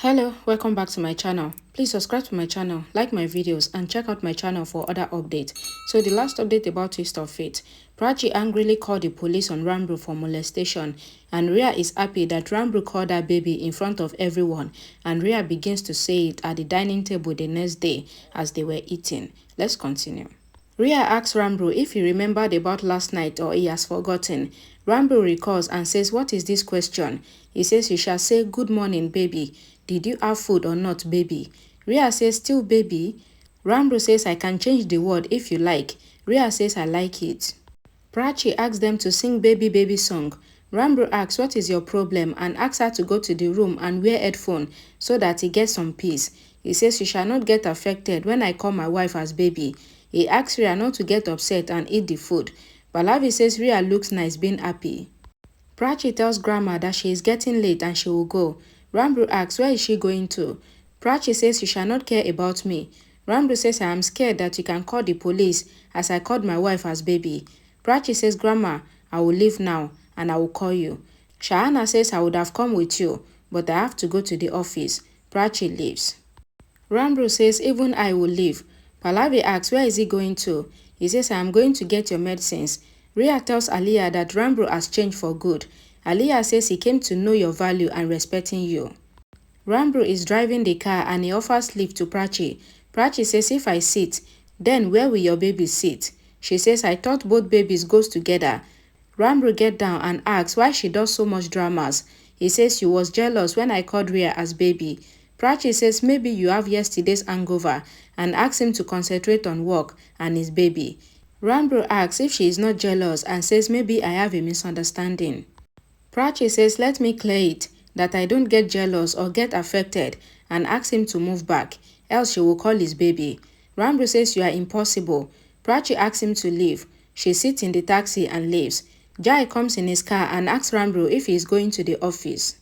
Hello, welcome back to my channel. Please subscribe to my channel, like my videos, and check out my channel for other updates. So the last update about Twist of Fate. Prachi angrily called the police on Ranbir for molestation, and Rhea is happy that Ranbir called her baby in front of everyone, and Rhea begins to say it at the dining table the next day as they were eating. Let's continue. Rhea asks Ranbir if he remembered about last night or he has forgotten. Ranbir recalls and says, "What is this question?" He says, "You shall say, 'Good morning, baby. Did you have food or not, baby?'" Rhea says, "Still, baby." Ranbir says, "I can change the word if you like." Rhea says, "I like it." Prachi asks them to sing Baby Baby song. Ranbir asks, "What is your problem?" and asks her to go to the room and wear headphone so that he gets some peace. He says, "You shall not get affected when I call my wife as baby." He asks Rhea not to get upset and eat the food. Pallavi says Rhea looks nice being happy. Prachi tells Grandma that she is getting late and she will go. Ranbir asks, "Where is she going to?" Prachi says, "You shall not care about me." Ranbir says, "I am scared that you can call the police as I called my wife as baby." Prachi says, "Grandma, I will leave now and I will call you." Shahana says, "I would have come with you, but I have to go to the office." Prachi leaves. Ranbir says, "Even I will leave." Pallavi asks, "Where is he going to?" He says, "I am going to get your medicines." Rhea tells Aliyah that Ranbir has changed for good. Aliyah says he came to know your value and respecting you. Ranbir is driving the car and he offers lift to Prachi. Prachi says, "If I sit, then where will your baby sit?" She says, "I thought both babies goes together." Ranbir gets down and asks why she does so much dramas. He says, "You was jealous when I called Rhea as baby." Prachi says, "Maybe you have yesterday's hangover," and asks him to concentrate on work and his baby. Ranbir asks if she is not jealous and says, "Maybe I have a misunderstanding." Prachi says, "Let me clear it, that I don't get jealous or get affected," and asks him to move back, else she will call his baby. Ranbir says, "You are impossible." Prachi asks him to leave. She sits in the taxi and leaves. Jai comes in his car and asks Ranbir if he is going to the office.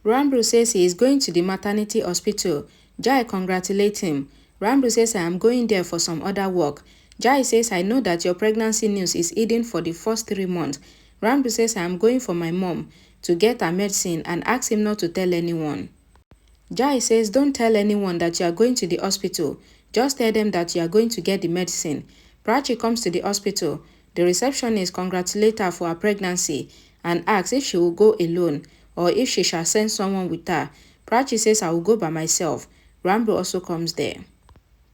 Ranbir says he is going to the maternity hospital. Jai congratulates him. Ranbir says, "I am going there for some other work." Jai says, "I know that your pregnancy news is hidden for the first 3 months. Ranbir says, "I am going for my mom to get her medicine," and asks him not to tell anyone. Jai says, "Don't tell anyone that you are going to the hospital. Just tell them that you are going to get the medicine." Prachi comes to the hospital. The receptionist congratulates her for her pregnancy and asks if she will go alone or if she shall send someone with her. Prachi says, "I will go by myself." Ranbir also comes there.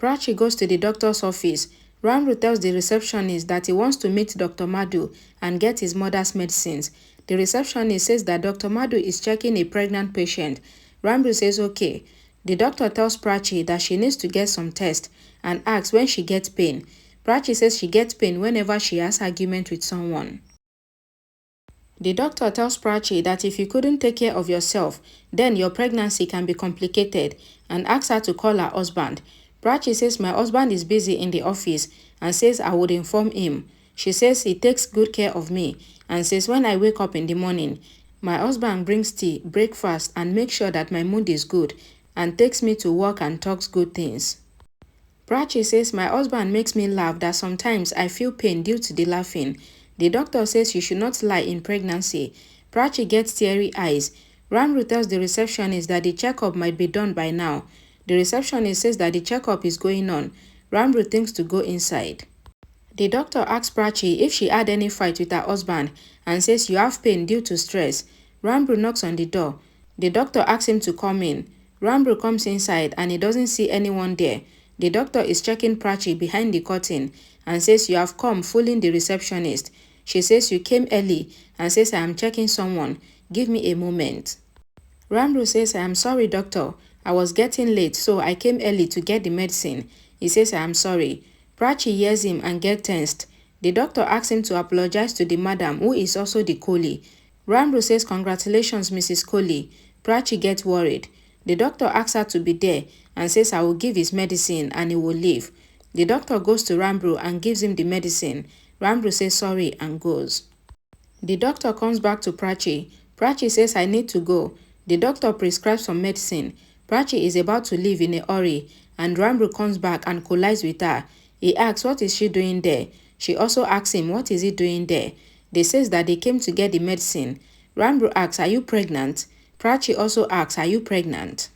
Prachi goes to the doctor's office. Ranbir tells the receptionist that he wants to meet Dr. Madhu and get his mother's medicines. The receptionist says that Dr. Madhu is checking a pregnant patient. Ranbir says okay. The doctor tells Prachi that she needs to get some tests and asks when she gets pain. Prachi says she gets pain whenever she has argument with someone. The doctor tells Prachi that if you couldn't take care of yourself, then your pregnancy can be complicated, and asks her to call her husband. Prachi says, "My husband is busy in the office," and says I would inform him. She says he takes good care of me and says when I wake up in the morning, my husband brings tea, breakfast, and makes sure that my mood is good and takes me to work and talks good things. Prachi says, "My husband makes me laugh that sometimes I feel pain due to the laughing." The doctor says you should not lie in pregnancy. Prachi gets teary eyes. Ranbir tells the receptionist that the checkup might be done by now. The receptionist says that the checkup is going on. Ranbir thinks to go inside. The doctor asks Prachi if she had any fight with her husband and says you have pain due to stress. Ranbir knocks on the door. The doctor asks him to come in. Ranbir comes inside and he doesn't see anyone there. The doctor is checking Prachi behind the curtain and says you have come, fooling the receptionist. She says you came early and says I am checking someone. Give me a moment. Ranbir says, "I am sorry, doctor. I was getting late, so I came early to get the medicine." He says, "I am sorry." Prachi hears him and gets tensed. The doctor asks him to apologize to the madam, who is also the Kohli. Ranbir says, "Congratulations, Mrs. Kohli." Prachi gets worried. The doctor asks her to be there and says, "I will give his medicine," and he will leave. The doctor goes to Ranbir and gives him the medicine. Ranbir says sorry and goes. The doctor comes back to Prachi. Prachi says, "I need to go." The doctor prescribes some medicine. Prachi is about to leave in a hurry, and Ranbir comes back and collides with her. He asks what is she doing there. She also asks him what is he doing there. They says that they came to get the medicine. Ranbir asks, "Are you pregnant?" Prachi also asks, "Are you pregnant?"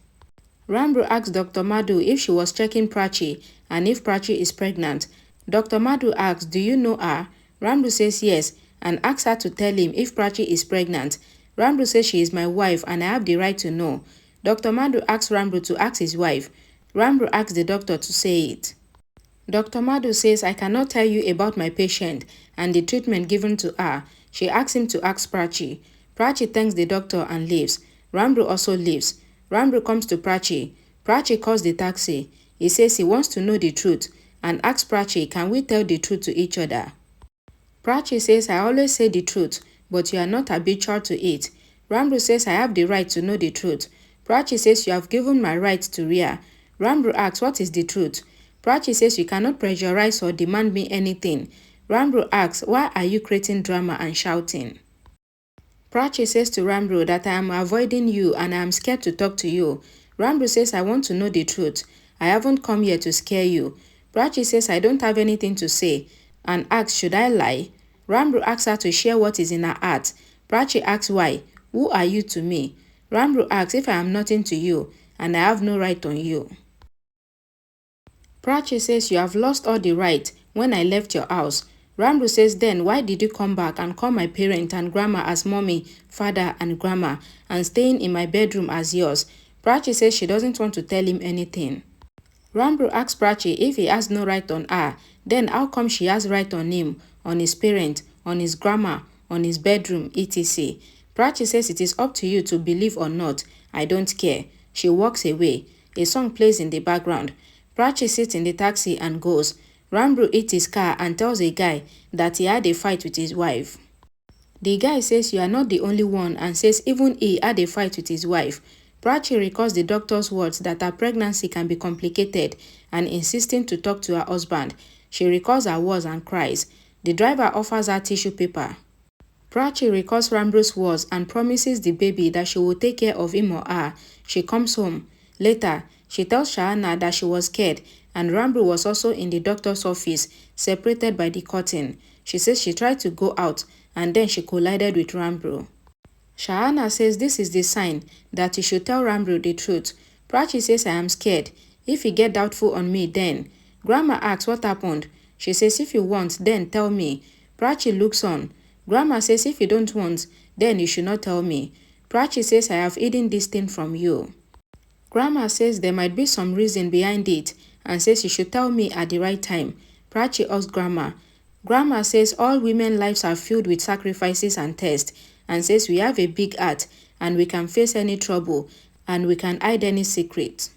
Ranbir asked Dr. Madhu if she was checking Prachi and if Prachi is pregnant. Dr. Madhu asked, "Do you know her?" Ranbir says yes and asks her to tell him if Prachi is pregnant. Ranbir says she is my wife and I have the right to know. Dr. Madhu asks Ranbir to ask his wife. Ranbir asks the doctor to say it. Dr. Madhu says, "I cannot tell you about my patient and the treatment given to her." She asks him to ask Prachi. Prachi thanks the doctor and leaves. Ranbir also leaves. Ranbir comes to Prachi. Prachi calls the taxi. He says he wants to know the truth and asks Prachi, "Can we tell the truth to each other?" Prachi says, "I always say the truth, but you are not habitual to it." Ranbir says, "I have the right to know the truth." Prachi says, "You have given my right to Ria." Ranbir asks, "What is the truth?" Prachi says, "You cannot pressurize or demand me anything." Ranbir asks, "Why are you creating drama and shouting?" Prachi says to Ranbir that I am avoiding you and I am scared to talk to you. Ranbir says, "I want to know the truth. I haven't come here to scare you." Prachi says, "I don't have anything to say," and asks, "Should I lie?" Ranbir asks her to share what is in her heart. Prachi asks why. "Who are you to me?" Ranbir asks if I am nothing to you and I have no right on you. Prachi says, "You have lost all the right when I left your house." Ranbir says, "Then why did you come back and call my parent and grandma as mommy, father and grandma and staying in my bedroom as yours?" Prachi says she doesn't want to tell him anything. Ranbir asks Prachi if he has no right on her, then how come she has right on him, on his parent, on his grandma, on his bedroom, etc. Prachi says it is up to you to believe or not. I don't care. She walks away. A song plays in the background. Prachi sits in the taxi and goes. Ranbir hits his car and tells a guy that he had a fight with his wife. The guy says you are not the only one and says even he had a fight with his wife. Prachi recalls the doctor's words that her pregnancy can be complicated and insisting to talk to her husband. She recalls her words and cries. The driver offers her tissue paper. Prachi recalls Ranbir's words and promises the baby that she will take care of him or her. She comes home. Later, she tells Shahana that she was scared and Ranbir was also in the doctor's office, separated by the curtain. She says she tried to go out and then she collided with Ranbir. Shahana says this is the sign that he should tell Ranbir the truth. Prachi says I am scared. If he get doubtful on me then. Grandma asks what happened. She says if you want then tell me. Prachi looks on. Grandma says if you don't want then you should not tell me. Prachi says I have hidden this thing from you. Grandma says there might be some reason behind it and says you should tell me at the right time. Prachi asks Grandma. Grandma says all women's lives are filled with sacrifices and tests and says we have a big heart and we can face any trouble and we can hide any secret.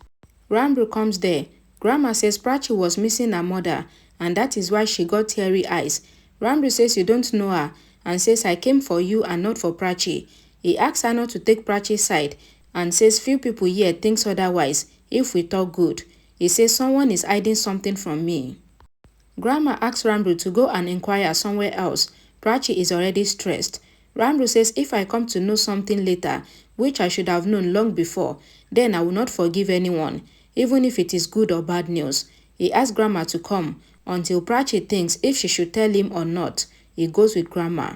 Ranbir comes there. Grandma says Prachi was missing her mother and that is why she got teary eyes. Ranbir says you don't know her and says I came for you and not for Prachi. He asks her not to take Prachi's side and says few people here thinks otherwise if we talk good. He says someone is hiding something from me. Grandma asks Ranbir to go and inquire somewhere else. Prachi is already stressed. Ranbir says if I come to know something later, which I should have known long before, then I will not forgive anyone, even if it is good or bad news. He asks Grandma to come until Prachi thinks if she should tell him or not. He goes with Grandma.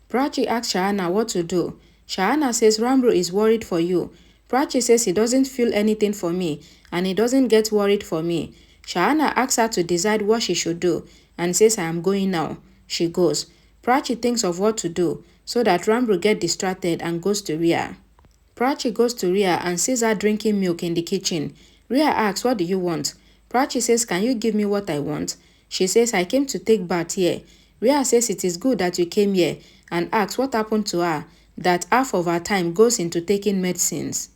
Prachi asks Shahana what to do. Shahana says Ranbir is worried for you. Prachi says he doesn't feel anything for me and he doesn't get worried for me. Shahana asks her to decide what she should do and says I am going now. She goes. Prachi thinks of what to do so that Ranbir gets distracted and goes to Ria. Prachi goes to Ria and sees her drinking milk in the kitchen. Ria asks, "What do you want?" Prachi says, "Can you give me what I want?" She says, "I came to take bath here." Ria says it is good that you came here and asks what happened to her, that half of her time goes into taking medicines.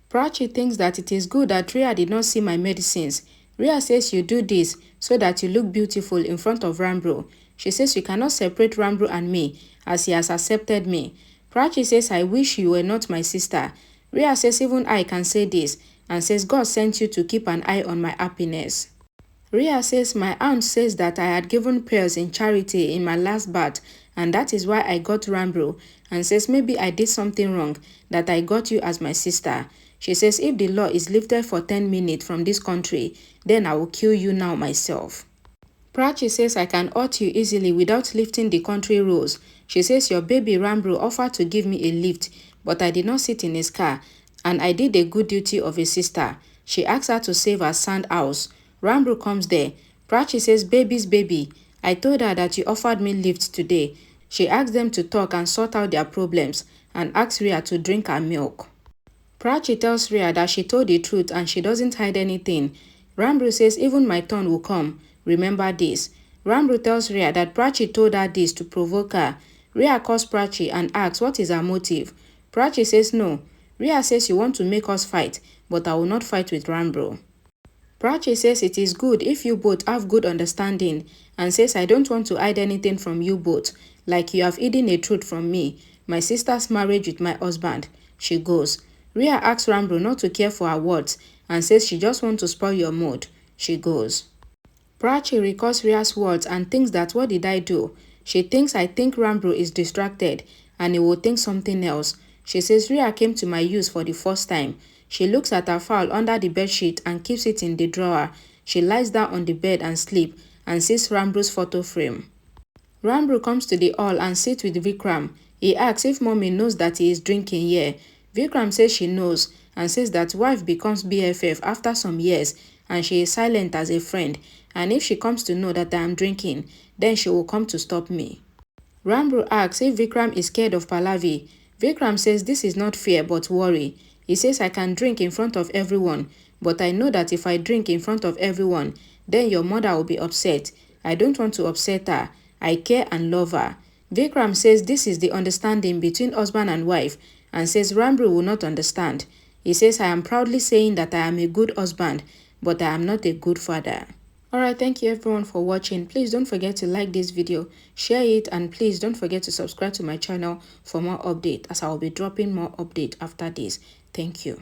Prachi thinks that it is good that Ria did not see my medicines. Ria says you do this so that you look beautiful in front of Ranbir. She says you cannot separate Ranbir and me as he has accepted me. Prachi says I wish you were not my sister. Ria says even I can say this and says God sent you to keep an eye on my happiness. Ria says my aunt says that I had given prayers in charity in my last bath and that is why I got Ranbir and says maybe I did something wrong that I got you as my sister. She says if the law is lifted for 10 minutes from this country, then I will kill you now myself. Prachi says I can hurt you easily without lifting the country rules. She says your baby Ranbir offered to give me a lift, but I did not sit in his car and I did a good duty of a sister. She asks her to save her sand house. Ranbir comes there. Prachi says, baby's baby. I told her that you offered me lift today. She asks them to talk and sort out their problems and asks Rhea to drink her milk. Prachi tells Rhea that she told the truth and she doesn't hide anything. Ranbir says, even my turn will come. Remember this. Ranbir tells Rhea that Prachi told her this to provoke her. Rhea calls Prachi and asks what is her motive. Prachi says no. Rhea says you want to make us fight, but I will not fight with Ranbir. Prachi says it is good if you both have good understanding and says I don't want to hide anything from you both, like you have hidden a truth from me, my sister's marriage with my husband. She goes. Rhea asks Ranbir not to care for her words and says she just wants to spoil your mood. She goes. Prachi recalls Rhea's words and thinks that what did I do? She thinks I think Ranbir is distracted and he will think something else. She says Rhea came to my use for the first time. She looks at her file under the bedsheet and keeps it in the drawer. She lies down on the bed and sleeps and sees Ranbir's photo frame. Ranbir comes to the hall and sits with Vikram. He asks if mommy knows that he is drinking here. Vikram says she knows and says that wife becomes BFF after some years and she is silent as a friend, and if she comes to know that I am drinking, then she will come to stop me. Ranbir asks if Vikram is scared of Pallavi. Vikram says this is not fear but worry. He says I can drink in front of everyone, but I know that if I drink in front of everyone, then your mother will be upset. I don't want to upset her. I care and love her. Vikram says this is the understanding between husband and wife and says Ranbir will not understand. He says I am proudly saying that I am a good husband, but I am not a good father. Alright, thank you everyone for watching. Please don't forget to like this video, share it, and please don't forget to subscribe to my channel for more updates as I will be dropping more updates after this. Thank you.